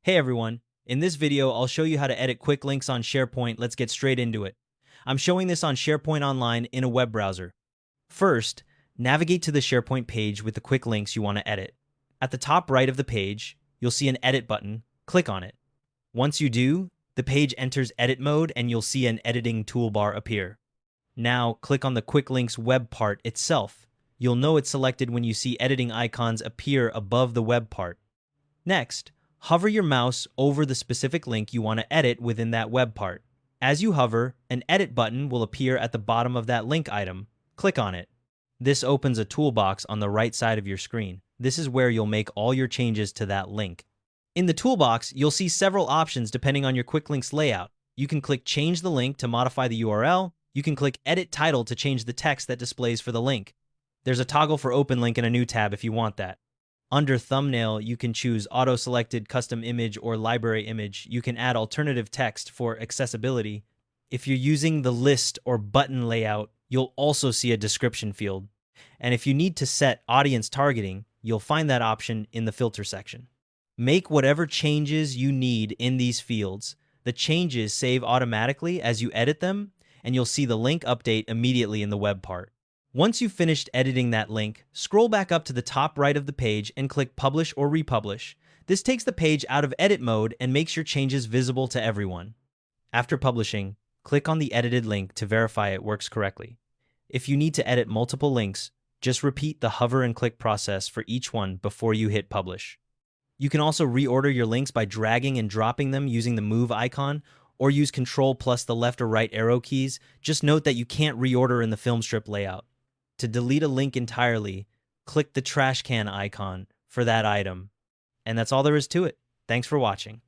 Hey everyone, in this video I'll show you how to edit quick links on SharePoint. Let's get straight into it. I'm showing this on SharePoint Online in a web browser. First, navigate to the SharePoint page with the quick links you want to edit. At the top right of the page, you'll see an edit button. Click on it. Once you do, the page enters edit mode and you'll see an editing toolbar appear. Now click on the quick links web part itself. You'll know it's selected when you see editing icons appear above the web part. Next, hover your mouse over the specific link you want to edit within that web part. As you hover, an edit button will appear at the bottom of that link item. Click on it. This opens a toolbox on the right side of your screen. This is where you'll make all your changes to that link. In the toolbox, you'll see several options depending on your quick links layout. You can click Change the Link to modify the URL. You can click Edit Title to change the text that displays for the link. There's a toggle for Open Link in a new tab if you want that. Under Thumbnail, you can choose Auto-Selected Custom Image or Library Image. You can add alternative text for accessibility. If you're using the list or button layout, you'll also see a description field. And if you need to set audience targeting, you'll find that option in the filter section. Make whatever changes you need in these fields. The changes save automatically as you edit them, and you'll see the link update immediately in the web part. Once you've finished editing that link, scroll back up to the top right of the page and click Publish or Republish. This takes the page out of edit mode and makes your changes visible to everyone. After publishing, click on the edited link to verify it works correctly. If you need to edit multiple links, just repeat the hover and click process for each one before you hit Publish. You can also reorder your links by dragging and dropping them using the Move icon, or use Control plus the left or right arrow keys. Just note that you can't reorder in the film strip layout. To delete a link entirely, click the trash can icon for that item. And that's all there is to it. Thanks for watching.